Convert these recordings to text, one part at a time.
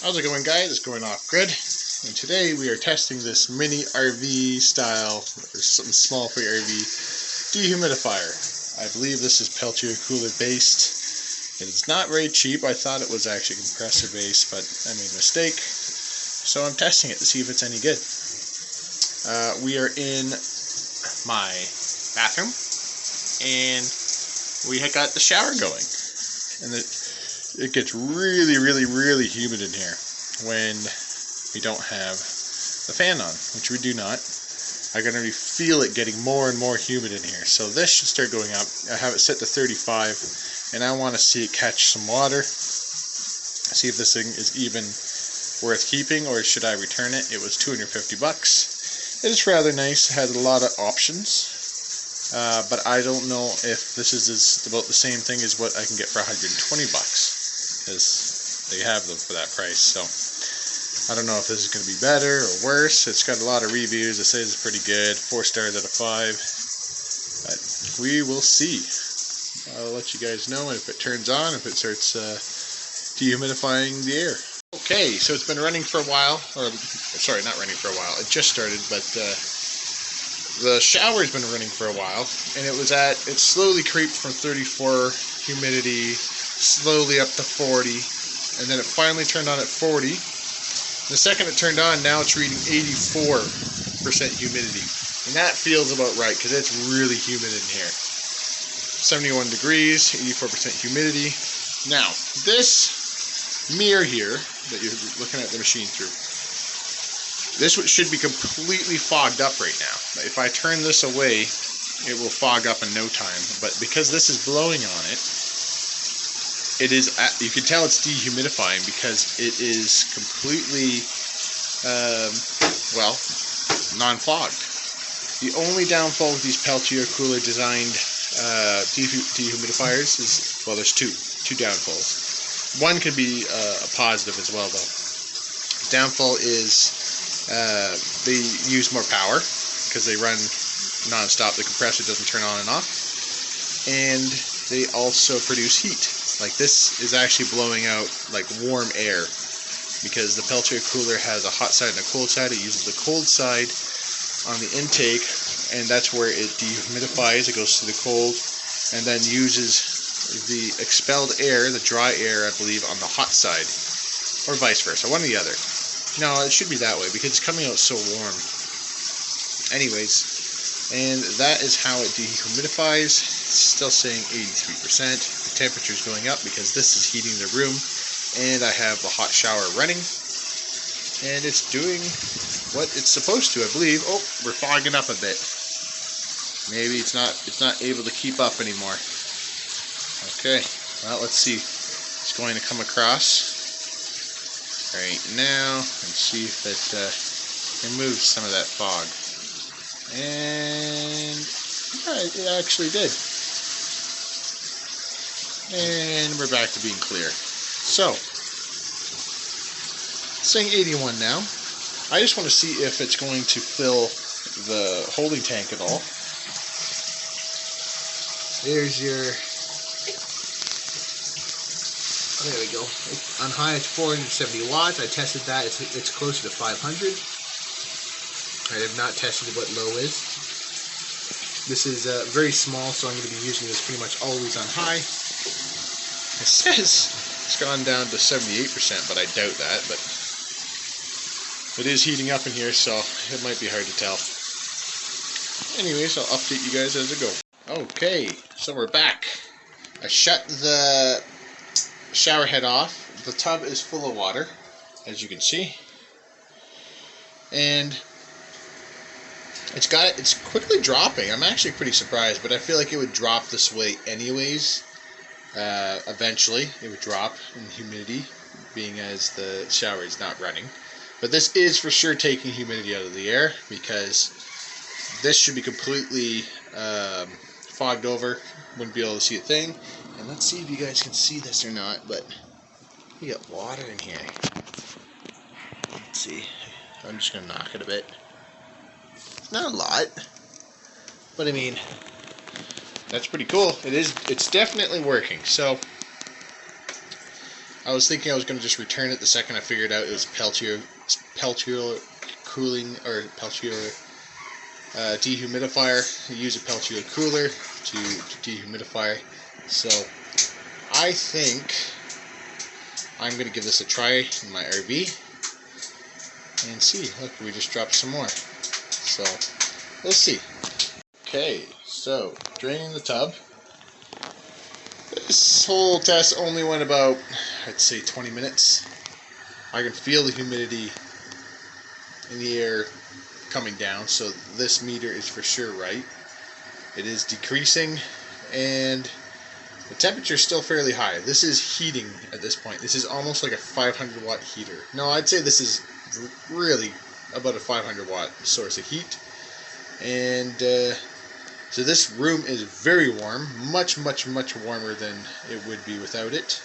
How's it going, guys? It's going off grid, and today we are testing this mini RV style, or something small for your RV, dehumidifier. I believe this is Peltier cooler based. It is not very cheap. I thought it was actually compressor based, but I made a mistake. So I'm testing it to see if it's any good. We are in my bathroom, and we had got the shower going, and it gets really humid in here when we don't have the fan on, which we do not. I can already feel it getting more and more humid in here. So this should start going up. I have it set to 35, and I want to see it catch some water. See if this thing is even worth keeping, or should I return it? It was 250 bucks. It is rather nice. It has a lot of options. But I don't know if this is about the same thing as what I can get for 120 bucks, because they have them for that price. So I don't know if this is going to be better or worse. It's got a lot of reviews. It says it's pretty good, 4 stars out of 5. But we will see. I'll let you guys know if it turns on, if it starts dehumidifying the air. Okay, so it's been running for a while, or sorry, not running for a while. It just started, but the shower's been running for a while, and it slowly creeped from 34 humidity, slowly up to 40, and then it finally turned on at 40. The second it turned on, now it's reading 84% humidity, and that feels about right, because it's really humid in here. 71 degrees, 84% humidity. Now, this mirror here that you're looking at the machine through, this should be completely fogged up right now. If I turn this away, it will fog up in no time. But because this is blowing on it, you can tell it's dehumidifying because it is completely, non-fogged. The only downfall with these Peltier cooler designed dehumidifiers is, well, there's two downfalls. One could be a positive as well, though. Downfall is they use more power because they run non-stop. The compressor doesn't turn on and off, and they also produce heat. Like, this is actually blowing out like warm air, because the Peltier cooler has a hot side and a cold side. It uses the cold side on the intake, and that's where it dehumidifies. It goes to the cold and then uses the expelled air, the dry air, I believe, on the hot side, or vice versa, one or the other. No, it should be that way because it's coming out so warm. Anyways, and that is how it dehumidifies. It's still saying 83%. The temperature is going up because this is heating the room, and I have the hot shower running, and it's doing what it's supposed to, I believe. Oh, we're fogging up a bit. Maybe it's not able to keep up anymore. Okay, well, let's see. It's going to come across right now and see if it can move some of that fog. And yeah, it actually did. And we're back to being clear. So, it's saying 81 now. I just want to see if it's going to fill the holding tank at all. There's your... There we go. On high, it's 470 watts. I tested that. It's closer to 500. I have not tested what low is. This is very small, so I'm going to be using this pretty much always on high. It says it's gone down to 78%, but I doubt that. But it is heating up in here, so it might be hard to tell. Anyways, I'll update you guys as I go. Okay, so we're back. I shut the shower head off. The tub is full of water, as you can see, and it's quickly dropping. I'm actually pretty surprised, but I feel like it would drop this way anyways. Eventually it would drop in humidity, being as the shower is not running. But this is for sure taking humidity out of the air, because this should be completely fogged over. Wouldn't be able to see a thing. And let's see if you guys can see this or not, but we got water in here. Let's see. I'm just going to knock it a bit. Not a lot, but I mean, that's pretty cool. It's definitely working. So I was thinking I was going to just return it the second I figured out it was Peltier cooling, or Peltier dehumidifier. You use a Peltier cooler to dehumidify. So I think I'm going to give this a try in my RV and see. Look, we just dropped some more. So we'll see. Okay, so draining the tub. This whole test only went about, I'd say, 20 minutes. I can feel the humidity in the air coming down, so this meter is for sure right. It is decreasing, and the temperature is still fairly high. This is heating at this point. This is almost like a 500 watt heater. No, I'd say this is really about a 500 watt source of heat. And so this room is very warm, much warmer than it would be without it.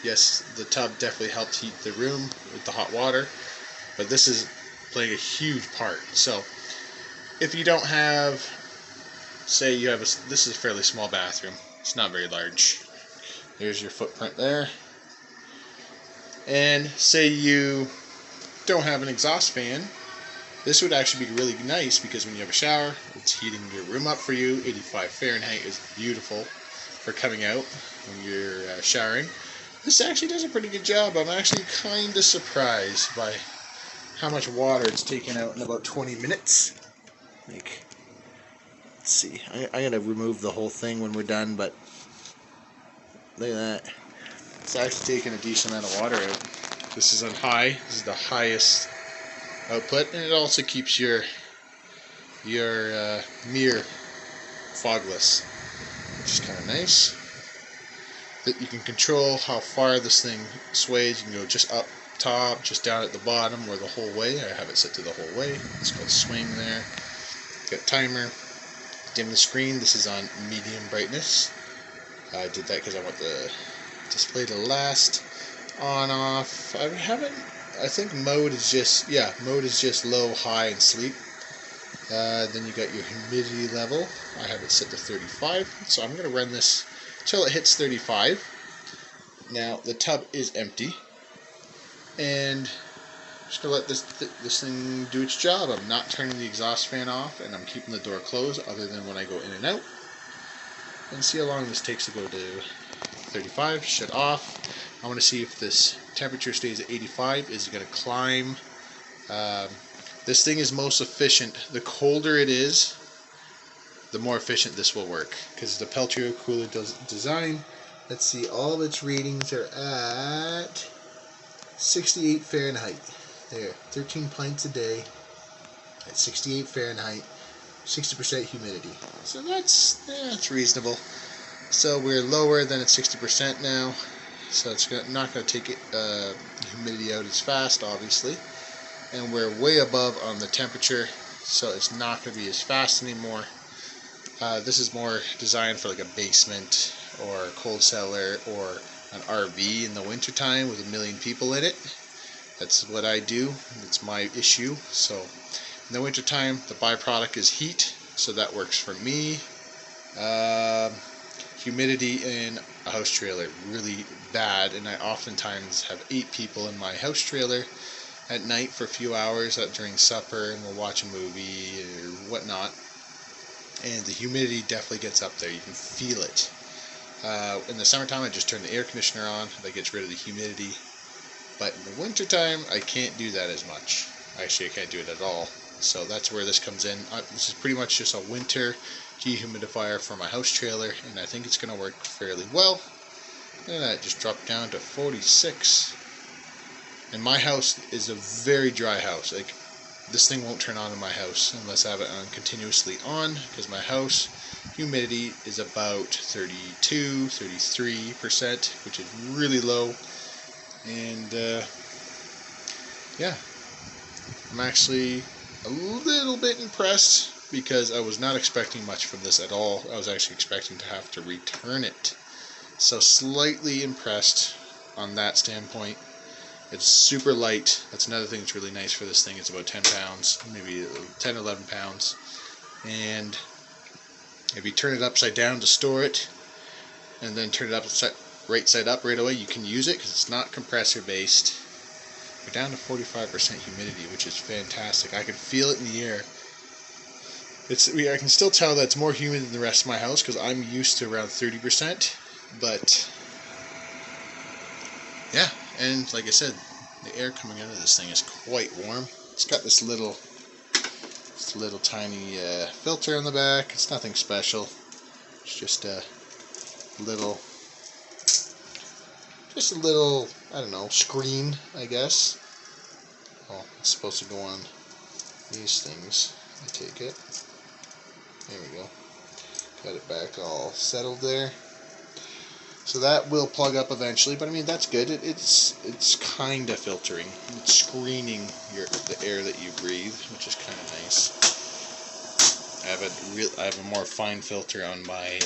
Yes, the tub definitely helped heat the room with the hot water, but this is playing a huge part. So if you don't have, say you have this is a fairly small bathroom, it's not very large. There's your footprint there. And say you don't have an exhaust fan, this would actually be really nice, because when you have a shower, it's heating your room up for you. 85 Fahrenheit is beautiful for coming out when you're showering. This actually does a pretty good job. I'm actually kind of surprised by how much water it's taken out in about 20 minutes. Like, let's see. I'm going to remove the whole thing when we're done, but look at that. It's actually taken a decent amount of water out. This is on high. This is the highest output, and it also keeps your mirror fogless, which is kind of nice. That you can control how far this thing sways. You can go just up top, just down at the bottom, or the whole way. I have it set to the whole way. It's called swing there. Got timer. Dim the screen. This is on medium brightness. I did that because I want the display to last. On, off. I think mode is just, mode is just low, high, and sleep. Then you got your humidity level. I have it set to 35, so I'm going to run this until it hits 35. Now the tub is empty, and I'm just going to let this thing do its job. I'm not turning the exhaust fan off, and I'm keeping the door closed other than when I go in and out. And see how long this takes to go to 35. Shut off. I want to see if this temperature stays at 85. Is it going to climb? This thing is most efficient. The colder it is, the more efficient this will work, because the Peltier cooler design. Let's see, all of its readings are at 68 Fahrenheit. There, 13 pints a day at 68 Fahrenheit, 60% humidity. So that's reasonable. So we're lower than at 60% now. So it's not going to take humidity out as fast, obviously. And we're way above on the temperature, so it's not going to be as fast anymore. This is more designed for like a basement or a cold cellar or an RV in the wintertime with 1 million people in it. That's what I do. It's my issue. So in the wintertime, the byproduct is heat, so that works for me. Humidity in a house trailer, really bad, and I oftentimes have 8 people in my house trailer at night for a few hours during supper, and we'll watch a movie or whatnot, and the humidity definitely gets up there. You can feel it. In the summertime, I just turn the air conditioner on. That gets rid of the humidity. But in the wintertime, I can't do that as much. Actually, I can't do it at all. So that's where this comes in. This is pretty much just a winter dehumidifier for my house trailer, and I think it's going to work fairly well. Look at that, just dropped down to 46. And my house is a very dry house. Like, this thing won't turn on in my house unless I have it on continuously on, because my house humidity is about 32, 33%, which is really low. And yeah, I'm actually a little bit impressed, because I was not expecting much from this at all. I was actually expecting to have to return it. So slightly impressed on that standpoint. It's super light. That's another thing that's really nice for this thing. It's about 10 pounds, maybe 10 or 11 pounds. And if you turn it upside down to store it, and then turn it right side up right away, you can use it because it's not compressor based. We're down to 45% humidity, which is fantastic. I can feel it in the air. I can still tell that it's more humid than the rest of my house because I'm used to around 30%. But yeah, and like I said, the air coming out of this thing is quite warm. It's got this little tiny filter on the back. It's nothing special. It's just a little, I don't know, screen, I guess. Well, it's supposed to go on these things, I take it. There we go. Got it back all settled there. So that will plug up eventually, but I mean that's good. It's kind of filtering. It's screening the air that you breathe, which is kind of nice. I have a more fine filter on my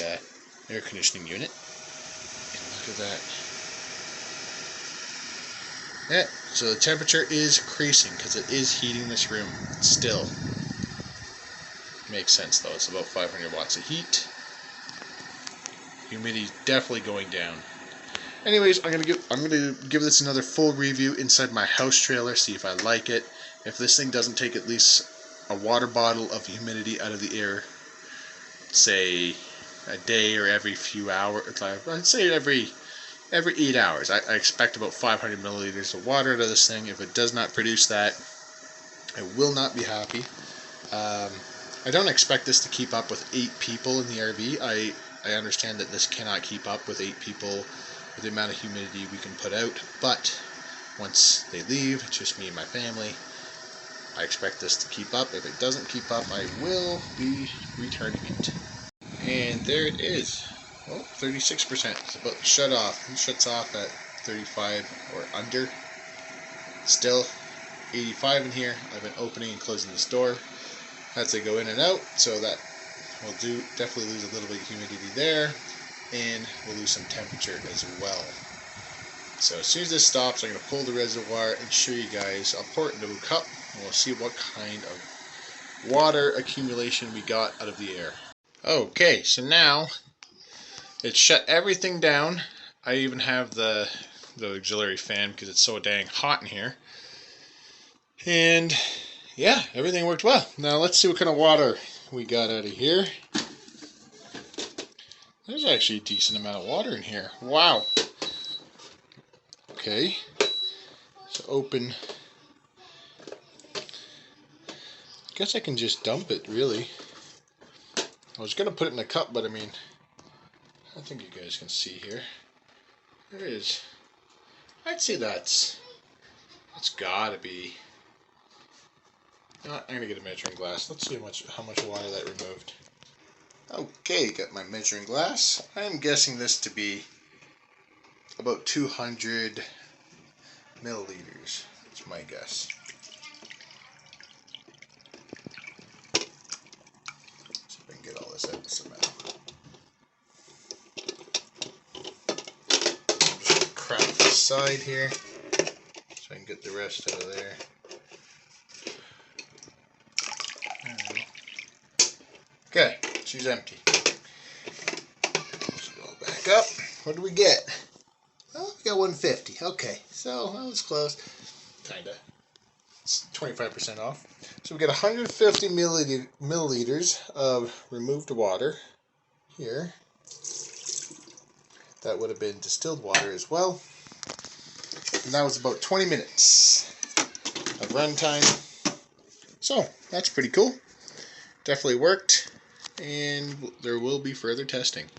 air conditioning unit. And look at that. Yeah, so the temperature is increasing because it is heating this room still. Makes sense though. It's about 500 watts of heat. Humidity definitely going down. Anyways, I'm gonna give this another full review inside my house trailer, see if I like it. If this thing doesn't take at least a water bottle of humidity out of the air, say a day or every few hours, I'd say every 8 hours. I expect about 500 milliliters of water out of this thing. If it does not produce that, I will not be happy. I don't expect this to keep up with 8 people in the RV. I understand that this cannot keep up with 8 people with the amount of humidity we can put out, but once they leave, it's just me and my family. I expect this to keep up. If it doesn't keep up, I will be returning it. And there it is. Well, 36%. It's about to shut off. It shuts off at 35 or under. Still 85 in here. I've been opening and closing this door as they go in and out, so that will definitely lose a little bit of humidity there, and we'll lose some temperature as well. So as soon as this stops, I'm going to pull the reservoir and show you guys. I'll pour it into a cup, and we'll see what kind of water accumulation we got out of the air. Okay, so now it's shut everything down. I even have the auxiliary fan because it's so dang hot in here. And yeah, everything worked well. Now let's see what kind of water we got out of here. There's actually a decent amount of water in here. Wow. Okay. So open. I guess I can just dump it, really. I was going to put it in a cup, but I mean, I think you guys can see here. There it is. I'd say that's gotta be. I'm going to get a measuring glass. Let's see how much water that removed. Okay, got my measuring glass. I'm guessing this to be about 200 milliliters. That's my guess. See if I can get all this out somehow. I'm just going to crack this side here so I can get the rest out of there. Okay, she's empty. Let's go back up. What do we get? Oh, we got 150. Okay, so that was close. Kinda. It's 25% off. So we get 150 milliliters of removed water here. That would have been distilled water as well. And that was about 20 minutes of runtime. So that's pretty cool. Definitely worked. And there will be further testing.